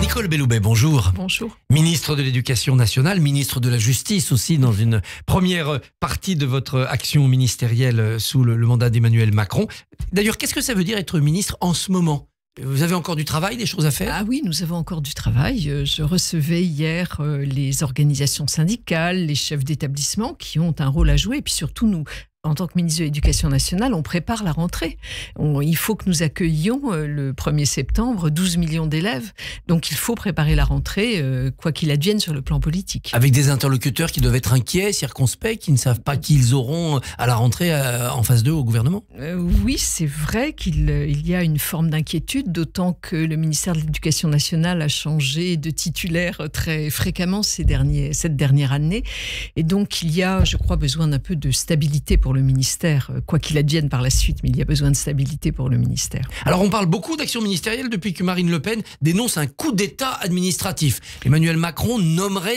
Nicole Belloubet, bonjour. Bonjour. Ministre de l'Éducation nationale, ministre de la Justice aussi, dans une première partie de votre action ministérielle sous le mandat d'Emmanuel Macron. D'ailleurs, qu'est-ce que ça veut dire être ministre en ce moment ? Vous avez encore du travail, des choses à faire ? Ah oui, nous avons encore du travail. Je recevais hier les organisations syndicales, les chefs d'établissement qui ont un rôle à jouer. Et puis surtout, nous, en tant que ministre de l'Éducation nationale, on prépare la rentrée. Il faut que nous accueillions le 1er septembre 12 millions d'élèves. Donc il faut préparer la rentrée, quoi qu'il advienne sur le plan politique. Avec des interlocuteurs qui doivent être inquiets, circonspects, qui ne savent pas qui ils auront à la rentrée en face d'eux au gouvernement ? Oui, c'est vrai qu'il y a une forme d'inquiétude, d'autant que le ministère de l'Éducation nationale a changé de titulaire très fréquemment cette dernière année. Et donc il y a, je crois, besoin d'un peu de stabilité pour le ministère, quoi qu'il advienne par la suite, mais il y a besoin de stabilité pour le ministère. Alors on parle beaucoup d'action ministérielle depuis que Marine Le Pen dénonce un coup d'État administratif. Emmanuel Macron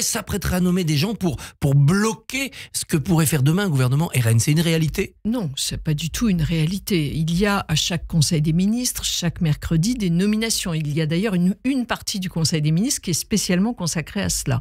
s'apprêterait à nommer des gens pour bloquer ce que pourrait faire demain un gouvernement RN. C'est une réalité ? Non, c'est pas du tout une réalité. Il y a à chaque Conseil des ministres, chaque mercredi, des nominations. Il y a d'ailleurs une partie du Conseil des ministres qui est spécialement consacrée à cela.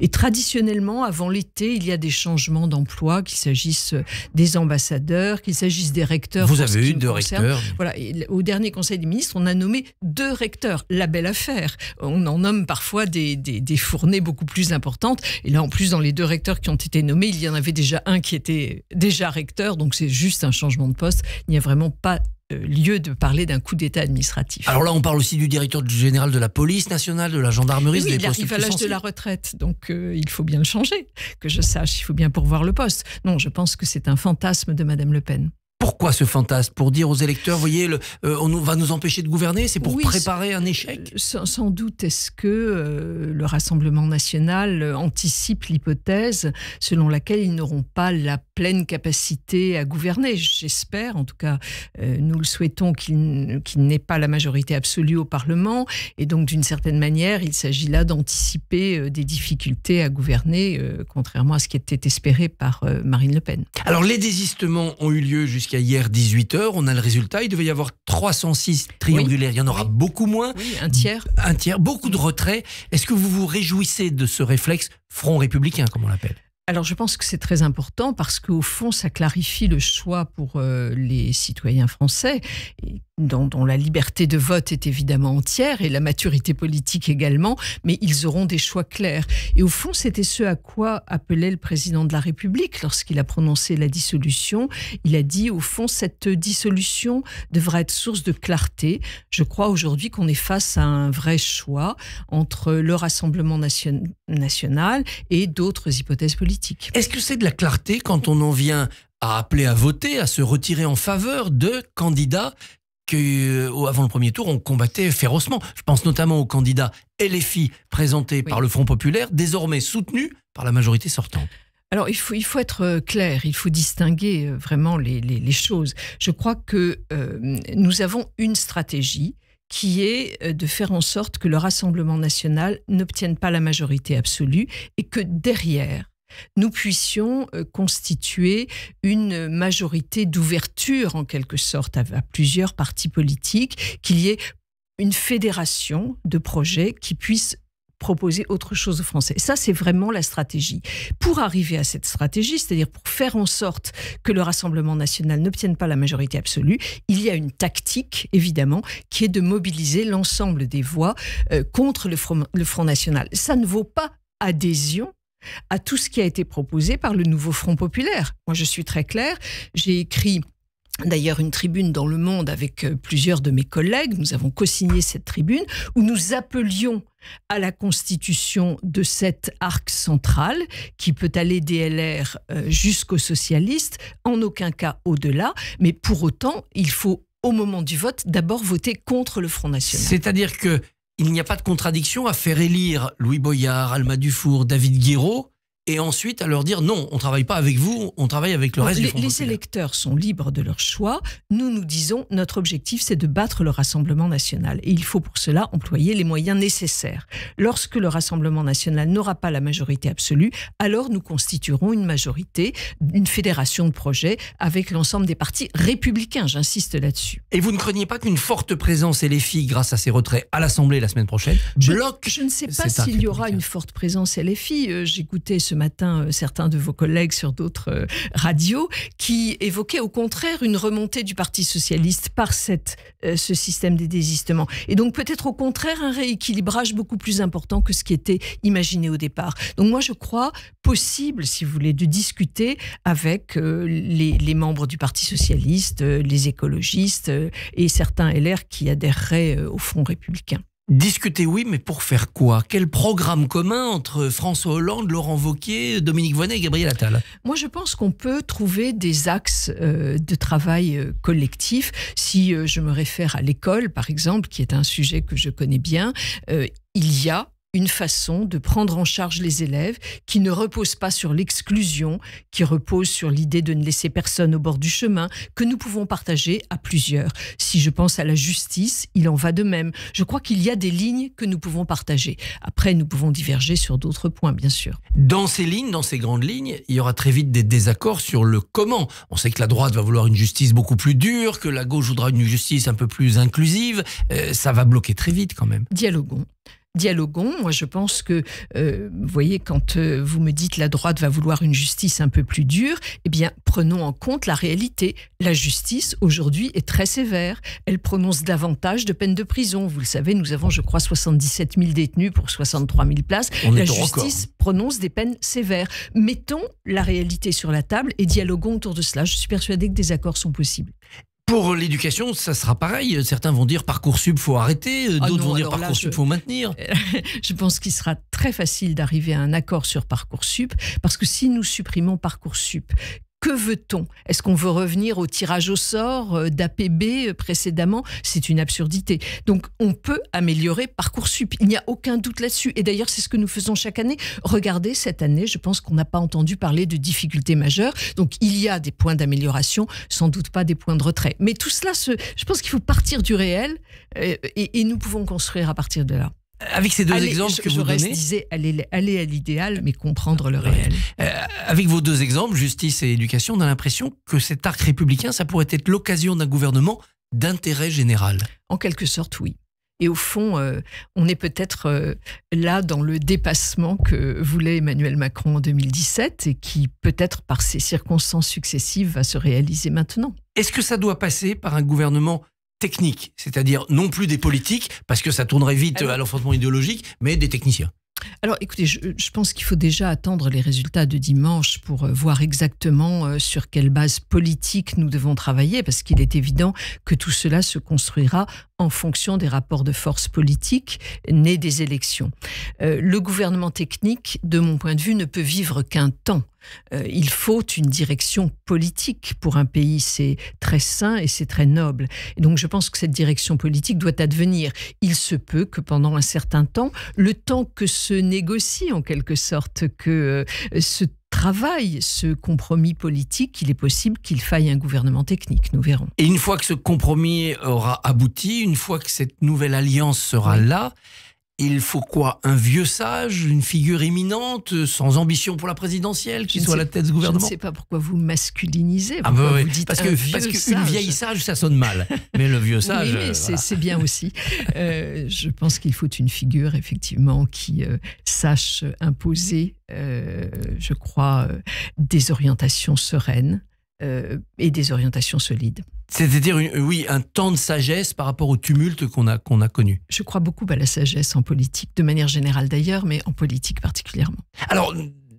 Et traditionnellement, avant l'été, il y a des changements d'emploi, qu'il s'agisse des ambassadeurs, qu'il s'agisse des recteurs. Vous avez eu 2 recteurs. Voilà. Et au dernier Conseil des ministres, on a nommé 2 recteurs. La belle affaire. On en nomme parfois des fournées beaucoup plus importantes. Et là, en plus, dans les 2 recteurs qui ont été nommés, il y en avait déjà un qui était déjà recteur. Donc, c'est juste un changement de poste. Il n'y a vraiment pas lieu de parler d'un coup d'État administratif. Alors là, on parle aussi du directeur général de la police nationale, de la gendarmerie. Oui, il arrive à l'âge de la retraite, donc il faut bien le changer. Que je sache, il faut bien pourvoir le poste. Non, je pense que c'est un fantasme de Madame Le Pen. Pourquoi ce fantasme ? Pour dire aux électeurs, voyez, on va nous empêcher de gouverner ? C'est pour préparer un échec ? Sans doute, est-ce que le Rassemblement national anticipe l'hypothèse selon laquelle ils n'auront pas la pleine capacité à gouverner ? J'espère, en tout cas, nous le souhaitons qu'il n'ait pas la majorité absolue au Parlement. Et donc, d'une certaine manière, il s'agit là d'anticiper des difficultés à gouverner, contrairement à ce qui était espéré par Marine Le Pen. Alors, les désistements ont eu lieu jusqu'à hier 18h, on a le résultat, il devait y avoir 306 triangulaires, il y en aura beaucoup moins. Oui, un tiers. Un tiers, beaucoup de retraits. Est-ce que vous vous réjouissez de ce réflexe Front républicain, comme on l'appelle ? Alors, je pense que c'est très important parce qu'au fond, ça clarifie le choix pour les citoyens français, dont la liberté de vote est évidemment entière et la maturité politique également, mais ils auront des choix clairs. Et au fond, c'était ce à quoi appelait le président de la République lorsqu'il a prononcé la dissolution. Il a dit, au fond, cette dissolution devra être source de clarté. Je crois aujourd'hui qu'on est face à un vrai choix entre le Rassemblement national et d'autres hypothèses politiques. Est-ce que c'est de la clarté quand on en vient à appeler à voter, à se retirer en faveur de candidats qu'avant le premier tour, on combattait férocement ? Je pense notamment aux candidats LFI présentés par le Front populaire, désormais soutenus par la majorité sortante. Alors, il faut être clair, il faut distinguer vraiment les choses. Je crois que nous avons une stratégie qui est de faire en sorte que le Rassemblement national n'obtienne pas la majorité absolue et que derrière, nous puissions constituer une majorité d'ouverture, en quelque sorte, à plusieurs partis politiques, qu'il y ait une fédération de projets qui puissent proposer autre chose aux Français. Ça, c'est vraiment la stratégie. Pour arriver à cette stratégie, c'est-à-dire pour faire en sorte que le Rassemblement national n'obtienne pas la majorité absolue, il y a une tactique, évidemment, qui est de mobiliser l'ensemble des voix contre le Front national. Ça ne vaut pas adhésion à tout ce qui a été proposé par le nouveau Front populaire. Moi, je suis très claire. J'ai écrit d'ailleurs une tribune dans Le Monde avec plusieurs de mes collègues. Nous avons co-signé cette tribune où nous appelions à la constitution de cet arc central qui peut aller des LR jusqu'aux socialistes, en aucun cas au-delà. Mais pour autant, il faut, au moment du vote, d'abord voter contre le Front national. C'est-à-dire que il n'y a pas de contradiction à faire élire Louis Boyard, Alma Dufour, David Guiraud et ensuite à leur dire non, on ne travaille pas avec vous, on travaille avec le reste du Front populaire. Les électeurs sont libres de leur choix. Nous disons, notre objectif, c'est de battre le Rassemblement national. Et il faut pour cela employer les moyens nécessaires. Lorsque le Rassemblement national n'aura pas la majorité absolue, alors nous constituerons une majorité, une fédération de projets avec l'ensemble des partis républicains, j'insiste là-dessus. Et vous ne craignez pas qu'une forte présence LFI, grâce à ces retraits à l'Assemblée la semaine prochaine, bloque? Je ne sais pas s'il y aura une forte présence LFI. J'écoutais ce matin certains de vos collègues sur d'autres radios qui évoquaient au contraire une remontée du Parti socialiste par ce système des désistements. Et donc peut-être au contraire un rééquilibrage beaucoup plus important que ce qui était imaginé au départ. Donc moi je crois possible, si vous voulez, de discuter avec les membres du Parti socialiste, les écologistes et certains LR qui adhéreraient au Front républicain. Discuter, oui, mais pour faire quoi? Quel programme commun entre François Hollande, Laurent Wauquiez, Dominique Voynet et Gabriel Attal? Moi, je pense qu'on peut trouver des axes de travail collectif. Si je me réfère à l'école, par exemple, qui est un sujet que je connais bien, il y a une façon de prendre en charge les élèves qui ne repose pas sur l'exclusion, qui repose sur l'idée de ne laisser personne au bord du chemin, que nous pouvons partager à plusieurs. Si je pense à la justice, il en va de même. Je crois qu'il y a des lignes que nous pouvons partager. Après, nous pouvons diverger sur d'autres points, bien sûr. Dans ces lignes, dans ces grandes lignes, il y aura très vite des désaccords sur le comment. On sait que la droite va vouloir une justice beaucoup plus dure, que la gauche voudra une justice un peu plus inclusive. Ça va bloquer très vite quand même. Dialoguons. Moi, je pense que, vous voyez, quand vous me dites la droite va vouloir une justice un peu plus dure, eh bien, prenons en compte la réalité. La justice, aujourd'hui, est très sévère. Elle prononce davantage de peines de prison. Vous le savez, nous avons, je crois, 77 000 détenus pour 63 000 places. La justice prononce des peines sévères. Mettons la réalité sur la table et dialoguons autour de cela. Je suis persuadée que des accords sont possibles. Pour l'éducation, ça sera pareil. Certains vont dire Parcoursup, faut arrêter. D'autres vont dire Parcoursup, faut maintenir. Je pense qu'il sera très facile d'arriver à un accord sur Parcoursup, parce que si nous supprimons Parcoursup, que veut-on? Est-ce qu'on veut revenir au tirage au sort d'APB précédemment? C'est une absurdité. Donc, on peut améliorer Parcoursup. Il n'y a aucun doute là-dessus. Et d'ailleurs, c'est ce que nous faisons chaque année. Regardez, cette année, je pense qu'on n'a pas entendu parler de difficultés majeures. Donc, il y a des points d'amélioration, sans doute pas des points de retrait. Mais tout cela, je pense qu'il faut partir du réel et nous pouvons construire à partir de là. Avec ces deux exemples que vous donnez... Je disais, aller à l'idéal, mais comprendre le réel. Avec vos deux exemples, justice et éducation, on a l'impression que cet arc républicain, ça pourrait être l'occasion d'un gouvernement d'intérêt général. En quelque sorte, oui. Et au fond, on est peut-être là dans le dépassement que voulait Emmanuel Macron en 2017 et qui, peut-être par ces circonstances successives, va se réaliser maintenant. Est-ce que ça doit passer par un gouvernement technique, c'est-à-dire non plus des politiques, parce que ça tournerait vite à l'enfrontement idéologique, mais des techniciens? Alors écoutez, je pense qu'il faut déjà attendre les résultats de dimanche pour voir exactement sur quelle base politique nous devons travailler, parce qu'il est évident que tout cela se construira en fonction des rapports de force politiques nés des élections. Le gouvernement technique, de mon point de vue, ne peut vivre qu'un temps. Il faut une direction politique pour un pays, c'est très sain et c'est très noble. Et donc je pense que cette direction politique doit advenir. Il se peut que pendant un certain temps, le temps que se négocie en quelque sorte, que ce travail, ce compromis politique, il est possible qu'il faille un gouvernement technique, nous verrons. Et une fois que ce compromis aura abouti, une fois que cette nouvelle alliance sera là, il faut quoi? Un vieux sage, une figure éminente, sans ambition pour la présidentielle, qui soit à la tête du gouvernement? Je ne sais pas pourquoi vous masculinisez. Vous dites parce qu'une vieille sage, ça sonne mal. Mais le vieux sage... Oui, mais c'est bien aussi. Je pense qu'il faut une figure, effectivement, qui sache imposer, je crois, des orientations sereines et des orientations solides. C'est-à-dire, un temps de sagesse par rapport au tumulte qu'on a connu. Je crois beaucoup à la sagesse en politique, de manière générale d'ailleurs, mais en politique particulièrement. Alors,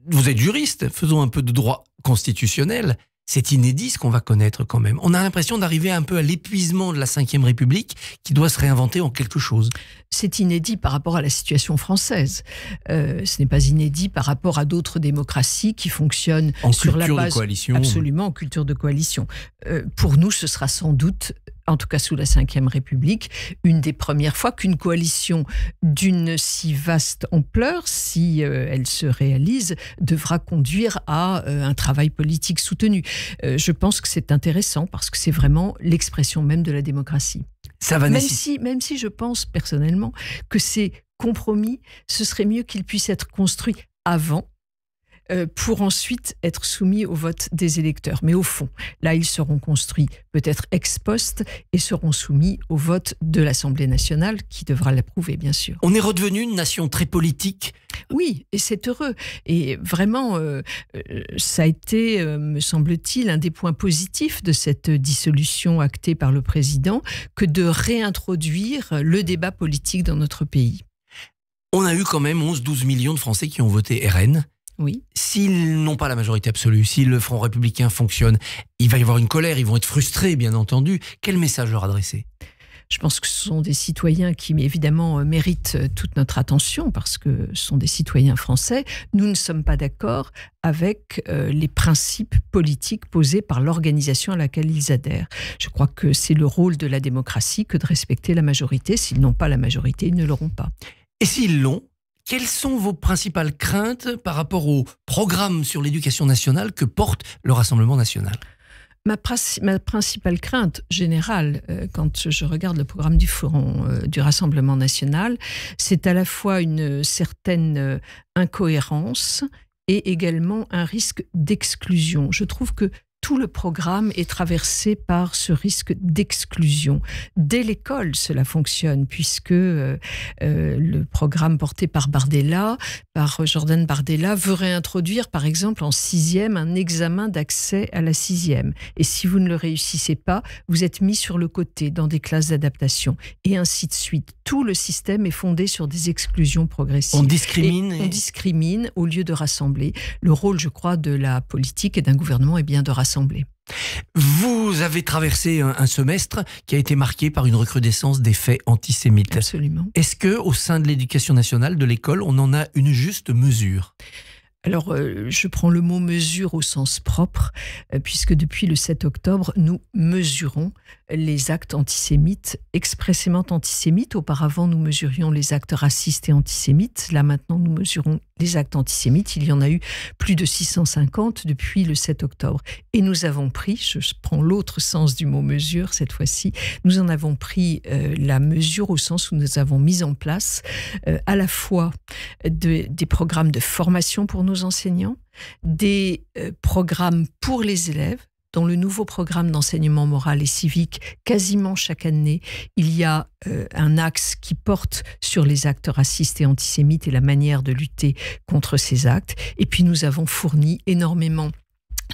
vous êtes juriste, faisons un peu de droit constitutionnel. C'est inédit ce qu'on va connaître quand même. On a l'impression d'arriver un peu à l'épuisement de la Ve République qui doit se réinventer en quelque chose. C'est inédit par rapport à la situation française. Ce n'est pas inédit par rapport à d'autres démocraties qui fonctionnent sur la base... En culture de coalition. Absolument, en culture de coalition. Pour nous, ce sera sans doute en tout cas sous la Ve République, une des premières fois qu'une coalition d'une si vaste ampleur, si elle se réalise, devra conduire à un travail politique soutenu. Je pense que c'est intéressant parce que c'est vraiment l'expression même de la démocratie. Ça va même si je pense personnellement que ces compromis, ce serait mieux qu'ils puissent être construits avant, pour ensuite être soumis au vote des électeurs. Mais au fond, là, ils seront construits peut-être ex post et seront soumis au vote de l'Assemblée nationale qui devra l'approuver, bien sûr. On est redevenu une nation très politique. Oui, et c'est heureux. Et vraiment, ça a été, me semble-t-il, un des points positifs de cette dissolution actée par le président que de réintroduire le débat politique dans notre pays. On a eu quand même 11-12 millions de Français qui ont voté RN. Oui. S'ils n'ont pas la majorité absolue, si le Front républicain fonctionne, il va y avoir une colère, ils vont être frustrés, bien entendu. Quel message leur adresser ? Je pense que ce sont des citoyens qui, évidemment, méritent toute notre attention parce que ce sont des citoyens français. Nous ne sommes pas d'accord avec les principes politiques posés par l'organisation à laquelle ils adhèrent. Je crois que c'est le rôle de la démocratie que de respecter la majorité. S'ils n'ont pas la majorité, ils ne l'auront pas. Et s'ils l'ont ? Quelles sont vos principales craintes par rapport au programme sur l'éducation nationale que porte le Rassemblement national ? Ma principale crainte générale, quand je regarde le programme du Front du Rassemblement national, c'est à la fois une certaine incohérence et également un risque d'exclusion. Je trouve que tout le programme est traversé par ce risque d'exclusion. Dès l'école, cela fonctionne, puisque le programme porté par Jordan Bardella, veut réintroduire, par exemple, en 6e, un examen d'accès à la 6e. Et si vous ne le réussissez pas, vous êtes mis sur le côté dans des classes d'adaptation, et ainsi de suite. Tout le système est fondé sur des exclusions progressives. On discrimine. On discrimine au lieu de rassembler. Le rôle, je crois, de la politique et d'un gouvernement est bien de rassembler. Vous avez traversé un semestre qui a été marqué par une recrudescence des faits antisémites. Absolument. Est-ce qu'au sein de l'éducation nationale, de l'école, on en a une juste mesure ? Alors, je prends le mot mesure au sens propre, puisque depuis le 7 octobre, nous mesurons les actes antisémites, expressément antisémites. Auparavant, nous mesurions les actes racistes et antisémites. Là, maintenant, nous mesurons les actes antisémites. Il y en a eu plus de 650 depuis le 7 octobre. Et nous avons pris, je prends l'autre sens du mot mesure cette fois-ci, nous en avons pris la mesure au sens où nous avons mis en place à la fois des programmes de formation pour nos enseignants, des programmes pour les élèves. Dans le nouveau programme d'enseignement moral et civique, quasiment chaque année, il y a un axe qui porte sur les actes racistes et antisémites et la manière de lutter contre ces actes. Et puis nous avons fourni énormément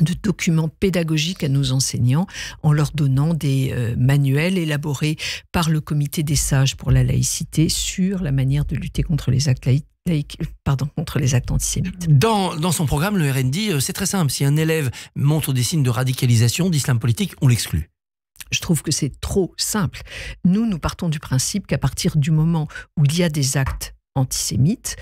de documents pédagogiques à nos enseignants en leur donnant des manuels élaborés par le comité des sages pour la laïcité sur la manière de lutter contre les actes contre les actes antisémites. Dans son programme, le RN dit, c'est très simple, si un élève montre des signes de radicalisation, d'islam politique, on l'exclut. Je trouve que c'est trop simple. Nous partons du principe qu'à partir du moment où il y a des actes antisémites,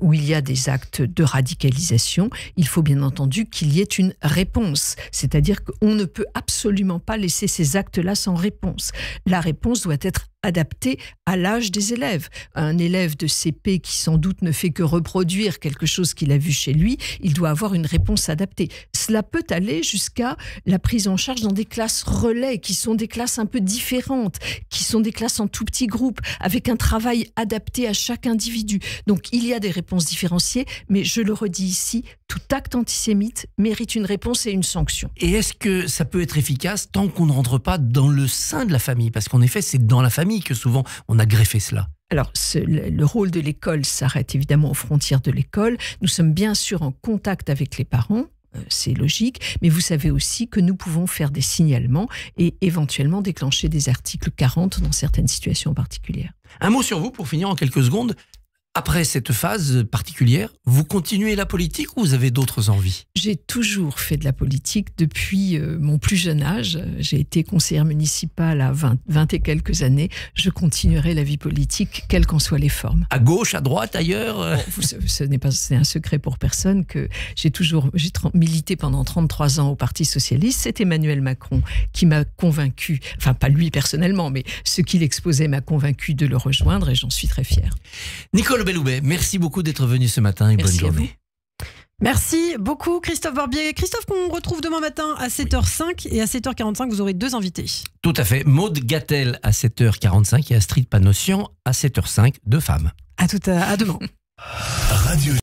où il y a des actes de radicalisation, il faut bien entendu qu'il y ait une réponse. C'est-à-dire qu'on ne peut absolument pas laisser ces actes-là sans réponse. La réponse doit être adapté à l'âge des élèves. Un élève de CP qui sans doute ne fait que reproduire quelque chose qu'il a vu chez lui, il doit avoir une réponse adaptée. Cela peut aller jusqu'à la prise en charge dans des classes relais, qui sont des classes un peu différentes, qui sont des classes en tout petits groupes, avec un travail adapté à chaque individu. Donc il y a des réponses différenciées, mais je le redis ici, tout acte antisémite mérite une réponse et une sanction. Et est-ce que ça peut être efficace tant qu'on ne rentre pas dans le sein de la famille ? Parce qu'en effet, c'est dans la famille que souvent on a greffé cela. Alors, le rôle de l'école s'arrête évidemment aux frontières de l'école. Nous sommes bien sûr en contact avec les parents, c'est logique, mais vous savez aussi que nous pouvons faire des signalements et éventuellement déclencher des articles 40 dans certaines situations particulières. Un mot sur vous pour finir en quelques secondes. Après cette phase particulière, vous continuez la politique ou vous avez d'autres envies? J'ai toujours fait de la politique depuis mon plus jeune âge. J'ai été conseillère municipale à 20 et quelques années. Je continuerai la vie politique, quelles qu'en soient les formes. À gauche, à droite, ailleurs? C'est un secret pour personne que j'ai milité pendant 33 ans au Parti socialiste. C'est Emmanuel Macron qui m'a convaincu, enfin pas lui personnellement, mais ce qu'il exposait m'a convaincu de le rejoindre et j'en suis très fière. Nicole Belloubet, merci beaucoup d'être venue ce matin et bonne journée. Merci beaucoup Christophe Barbier. Christophe, qu'on retrouve demain matin à 7h05 et à 7h45, vous aurez 2 invités. Tout à fait. Maude Gattel à 7h45 et Astrid Panossian à 7h05, 2 femmes. À demain.